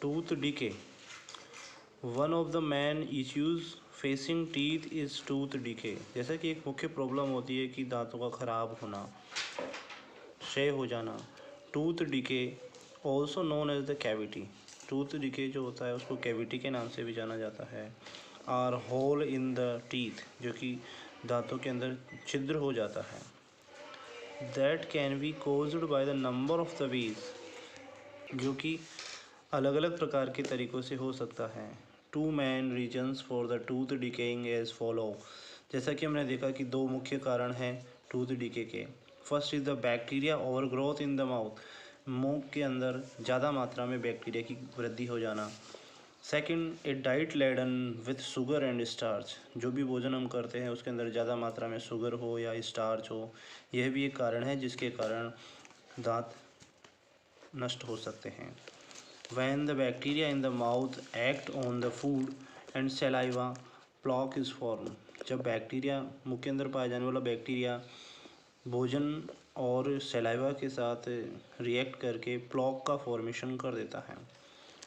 Tooth decay. One of the main issues facing teeth is tooth decay. जैसा कि एक मुख्य प्रॉब्लम होती है कि दांतों का खराब होना, क्षय हो जाना. Tooth decay also known as the cavity. Tooth decay जो होता है उसको कैविटी के नाम से भी जाना जाता है. Or hole in the teeth, जो कि दांतों के अंदर छिद्र हो जाता है. That can be caused by the number of the ways, जो कि अलग अलग प्रकार के तरीक़ों से हो सकता है. Two main reasons for the tooth decaying as follow. जैसा कि हमने देखा कि दो मुख्य कारण हैं टूथ डिके के. First is the bacteria over growth in the mouth. मुंह के अंदर ज़्यादा मात्रा में बैक्टीरिया की वृद्धि हो जाना. Second, a diet laden with sugar and starch. जो भी भोजन हम करते हैं उसके अंदर ज़्यादा मात्रा में शुगर हो या स्टार्च हो, यह भी एक कारण है जिसके कारण दांत नष्ट हो सकते हैं. When the bacteria in the mouth act on the food and saliva, plaque is formed. जब बैक्टीरिया, मुंह के अंदर पाया जाने वाला बैक्टीरिया भोजन और सलाइवा के साथ रिएक्ट करके प्लॉक का फॉर्मेशन कर देता है.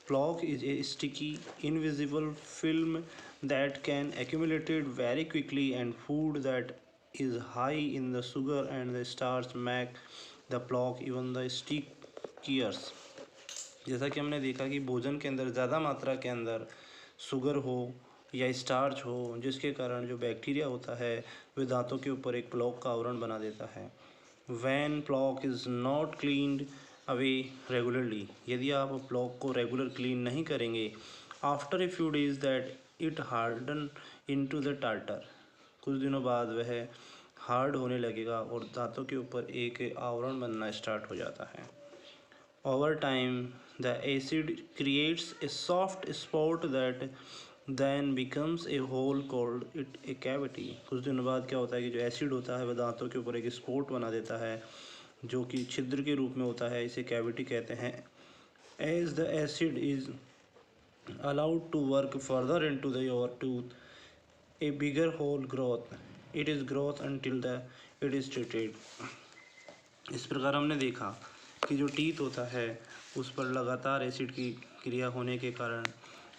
Plaque is a sticky, invisible film that can accumulate very quickly, and food that is high in the sugar and the starch make the plaque even the stickier. जैसा कि हमने देखा कि भोजन के अंदर ज़्यादा मात्रा के अंदर शुगर हो या स्टार्च हो, जिसके कारण जो बैक्टीरिया होता है वह दांतों के ऊपर एक प्लॉक का आवरण बना देता है. When plaque is not cleaned away regularly, यदि आप प्लॉक को रेगुलर क्लीन नहीं करेंगे, after a few days that it harden into the tartar, कुछ दिनों बाद वह हार्ड होने लगेगा और दांतों के ऊपर एक आवरण बनना स्टार्ट हो जाता है. Over time the acid creates a soft spot that then becomes a hole called it a cavity. कुछ दिनों बाद क्या होता है कि जो एसिड होता है वह दांतों के ऊपर एक स्पॉट बना देता है जो कि छिद्र के रूप में होता है. इसे कैविटी कहते हैं. As the acid is allowed to work further into the your tooth a bigger hole growth. It is growth until the it is treated. इस प्रकार हमने देखा कि जो टीथ होता है उस पर लगातार एसिड की क्रिया होने के कारण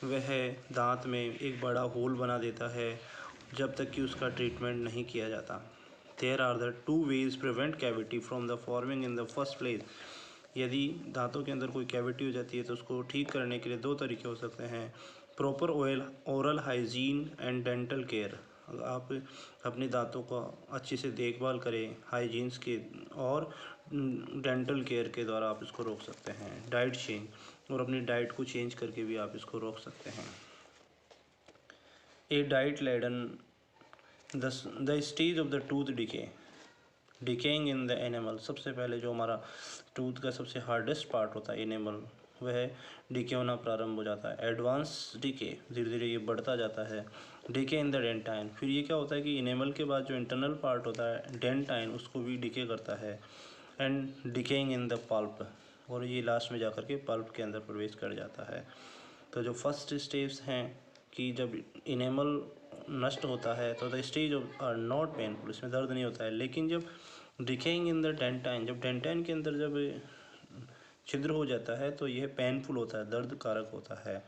वह दांत में एक बड़ा होल बना देता है जब तक कि उसका ट्रीटमेंट नहीं किया जाता. There are the two ways prevent cavity from the forming in the first place. यदि दांतों के अंदर कोई कैविटी हो जाती है तो उसको ठीक करने के लिए दो तरीके हो सकते हैं. Proper oral hygiene and dental care. आप अपने दांतों का अच्छे से देखभाल करें हाइजीन्स के और डेंटल केयर के द्वारा आप इसको रोक सकते हैं. डाइट चेंज, और अपनी डाइट को चेंज करके भी आप इसको रोक सकते हैं. A diet laden the stage of the tooth decay. Decaying in the animal. सबसे पहले जो हमारा टूथ का सबसे हार्डेस्ट पार्ट होता है एनिमल, वह डिके होना प्रारंभ हो जाता है. एडवांस डिके, धीरे धीरे ये बढ़ता जाता है. Decay in the dentine. फिर ये क्या होता है कि एनिमल के बाद जो इंटरनल पार्ट होता है डेंटाइन, उसको भी डिके करता है. And decaying in the pulp, और ये लास्ट में जाकर के पल्प के अंदर प्रवेश कर जाता है. तो जो फर्स्ट स्टेप्स हैं कि जब एनिमल नष्ट होता है तो the stage of are not painful, इसमें दर्द नहीं होता है. लेकिन जब डिकेइंग इन द डेंटाइन, जब डेंटाइन के अंदर जब छिद्र हो जाता है तो यह पेनफुल होता है, दर्द कारक होता है.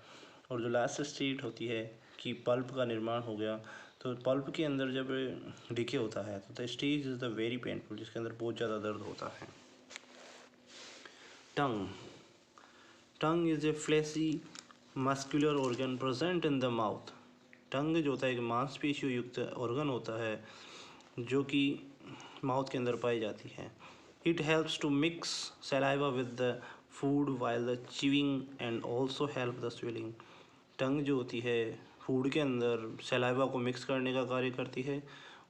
और जो लास्ट स्टेज होती है कि पल्प का निर्माण हो गया, तो पल्प के अंदर जब डिके होता है तो the stage is the very painful, जिसके अंदर बहुत ज़्यादा दर्द होता है. Tongue. Tongue is a fleshy muscular organ present in the mouth. Tongue जो होता है एक मांसपेशियों युक्त ऑर्गन होता है जो कि माउथ के अंदर पाई जाती है. It helps to mix saliva with the food while the chewing and also help the swallowing. Tongue जो होती है फूड के अंदर सलाइवा को मिक्स करने का कार्य करती है,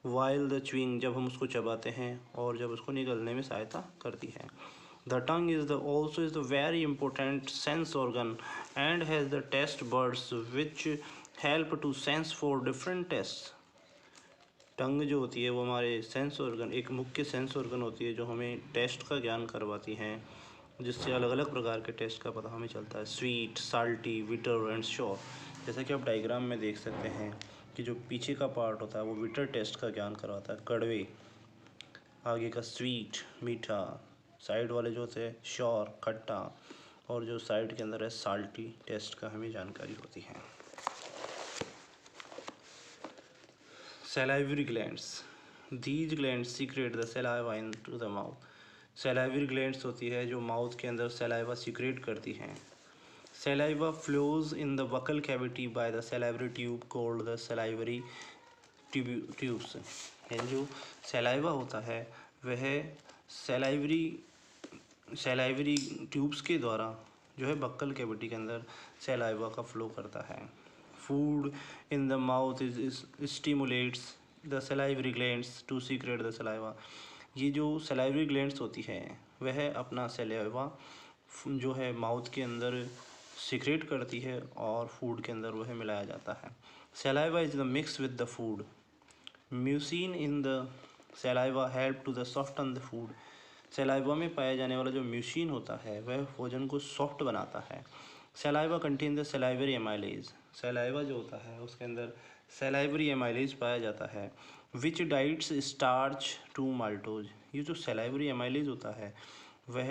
वाइल द च्यूइंग, जब हम उसको चबाते हैं, और जब उसको निगलने में सहायता करती है. The tongue is also very important sense organ and has the taste buds which help to sense for different tastes. टंग जो होती है वो हमारे सेंस ऑर्गन, एक मुख्य सेंस ऑर्गन होती है जो हमें टेस्ट का ज्ञान करवाती हैं, जिससे अलग अलग प्रकार के टेस्ट का पता हमें चलता है. Sweet, salty, bitter and sour. जैसा कि आप डायग्राम में देख सकते हैं कि जो पीछे का पार्ट होता है वो विटर टेस्ट का ज्ञान करवाता है, कड़वे. आगे का स्वीट, मीठा. साइड वाले जो होते हैं श्योर, खट्टा. और जो साइड के अंदर है साल्टी टेस्ट का हमें जानकारी होती है। Salivary glands, these glands secret the saliva into the mouth. Salivary glands होती है जो माउथ के अंदर सलाइवा सीक्रेट करती हैं। Saliva flows in the buccal cavity by the salivary tube called the salivary tubes. यानी जो सलाइवा होता है वह सलाइवरी ट्यूब्स के द्वारा जो है बक्कल कैविटी के अंदर सलाइवा का फ्लो करता है। Food in the mouth is stimulates the salivary glands to secrete the saliva. ये जो सलाइवरी ग्लैंड्स होती है वह अपना सलाइवा जो है माउथ के अंदर सीक्रेट करती है और फूड के अंदर वह मिलाया जाता है। Saliva is the mix with the food. Mucin in the saliva help to the soften the food. Saliva में पाया जाने वाला जो म्यूसिन होता है वह भोजन को सॉफ्ट बनाता है। Saliva contain the salivary amylase. Saliva जो होता है उसके अंदर सलाइवरी एमाइलेज पाया जाता है। विच डाइट्स स्टार्च टू माल्टोज। ये जो सलाइवरी एमाइलेज होता है वह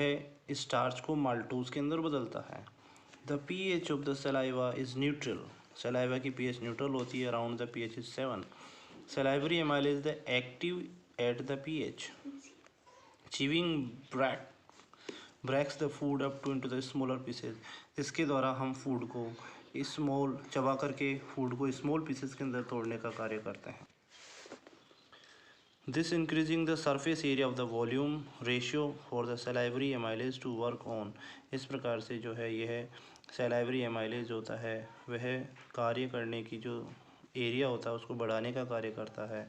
स्टार्च को माल्टोज के अंदर बदलता है। The pH of the saliva is neutral. Saliva की pH न्यूट्रल होती है, around the pH is 7। Salivary amylase the active at the pH। Chewing breaks the food up to into the smaller pieces. इसके द्वारा हम food को चबा करके food को स्मॉल पीसेज के अंदर तोड़ने का कार्य करते हैं। This increasing the surface area of the volume ratio for the salivary amylase to work on. इस प्रकार से जो है यह सलाइवरी एमाइलेज होता है वह कार्य करने की जो एरिया होता है उसको बढ़ाने का कार्य करता है।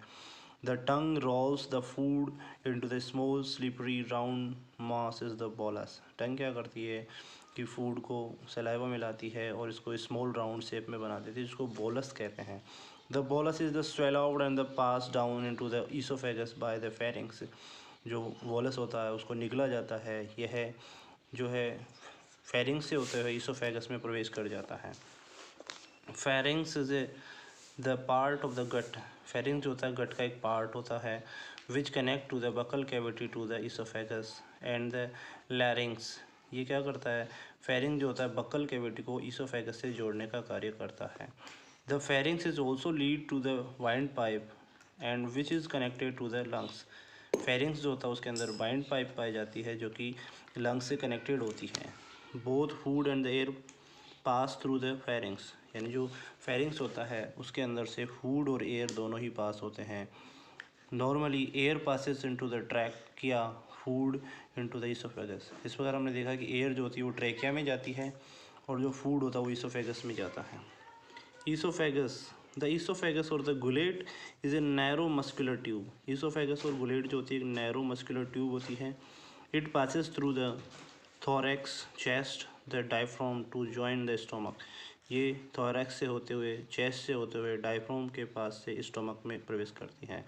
The tongue rolls the food into the small slippery round mass is the bolus. Tongue क्या करती है कि फूड को सलाइवा मिलाती है और इसको स्मॉल राउंड शेप में बना देती है, जिसको बोलस कहते हैं। The bolus is the swallowed and the pass down into the oesophagus by the pharynx. जो बोलस होता है उसको निगला जाता है, यह जो है फेरिंग्स से होते हुए ईसोफेगस में प्रवेश कर जाता है। Pharynx is the part of the gut. Pharynx जो होता है गट का एक पार्ट होता है which connect to the buccal cavity to the oesophagus and the larynx. ये क्या करता है, फेरिंग जो होता है बकल कैविटी को ईसोफेगस से जोड़ने का कार्य करता है। The pharynx is also lead to the wind pipe and which is connected to the lungs. Pharynx जो होता है उसके अंदर वाइंड पाइप पाई जाती है जो कि लंग्स से कनेक्टेड होती है। Both food and the air pass through the pharynx. यानी जो फेरिंग्स होता है उसके अंदर से फूड और एयर दोनों ही पास होते हैं। Normally air passes into the trachea, food into the oesophagus. इस प्रकार हमने देखा कि एयर जो होती है वो ट्रैकिया में जाती है और जो फूड होता है वो ईसोफेगस में जाता है। ईसोफेगस, द ईसोफेगस और the gullet is a narrow muscular tube. Oesophagus और गुलेट जो होती है एक नैरो मस्कुलर ट्यूब होती है। It passes through the thorax, chest, the diaphragm to join the stomach. ये थोरैक्स से होते हुए, चेस्ट से होते हुए डायफ्राम के पास से स्टोमक में प्रवेश करती हैं।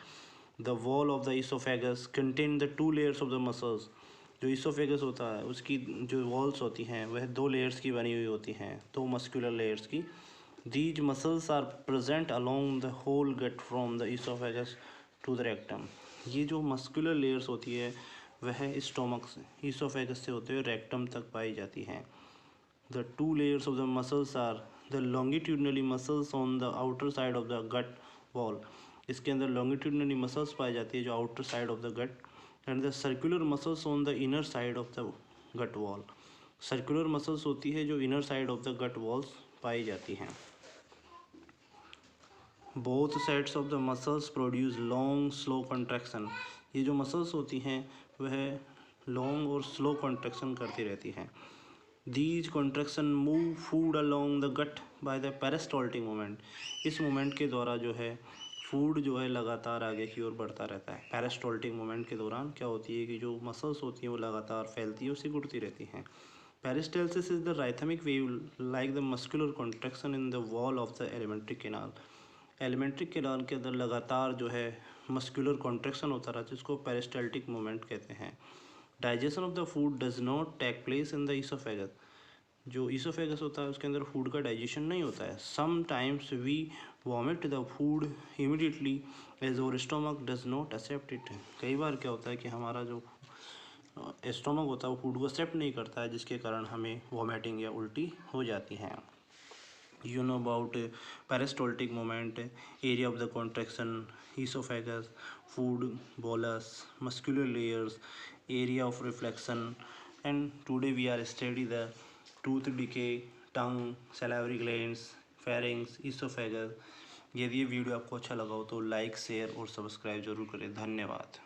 The wall of the oesophagus contain the 2 layers of the muscles. जो ईसोफेगस होता है उसकी जो वॉल्स होती हैं वह 2 लेयर्स की बनी हुई होती हैं, 2 मस्कुलर लेयर्स की। These muscles are present along the whole gut from the esophagus to the rectum। ये जो मस्कुलर लेयर्स होती है वह स्टोमक से, ईसोफेगस से होते हुए रेक्टम तक पाई जाती हैं। The 2 layers of the muscles are the longitudinally muscles on the outer side of the gut wall। इसके अंदर longitudinally muscles पाई जाती है जो outer side of the gut, and the circular muscles on the inner side of the gut wall। Circular muscles होती है जो inner side of the gut walls पाई जाती हैं। Both sides of the muscles produce long slow contraction. ये जो muscles होती हैं वह लॉन्ग और स्लो कंट्रैक्शन करती रहती हैं। These contraction move food along the gut by the peristaltic movement. इस मूवमेंट के द्वारा जो है फूड जो है लगातार आगे की ओर बढ़ता रहता है। पेरिस्टाल्टिक मूवमेंट के दौरान क्या होती है कि जो मसल्स होती हैं वो लगातार फैलती है और सिकुड़ती रहती हैं। Peristalsis is the rhythmic wave like the muscular contraction in the wall of the alimentary canal. Alimentary canal के अंदर लगातार जो है मस्कुलर कॉन्ट्रैक्शन होता रहा जिसको पेरिस्टाल्टिक मूवमेंट कहते हैं। Digestion of the food does not take place in the oesophagus. जो ईसोफेगस होता है उसके अंदर फूड का डाइजेशन नहीं होता है। Sometimes we vomit the food immediately as our stomach does not accept it. कई बार क्या होता है कि हमारा जो स्टोमक होता है वो फूड को एक्सेप्ट नहीं करता है, जिसके कारण हमें वॉमिटिंग या उल्टी हो जाती है। You know about peristaltic movement, area of the contraction, esophagus, food bolus, muscular layers, area of reflection, and today we are study the tooth decay, tongue, salivary glands, pharynx, esophagus। यदि ये video आपको अच्छा लगा हो तो like, share और subscribe जरूर करें। धन्यवाद।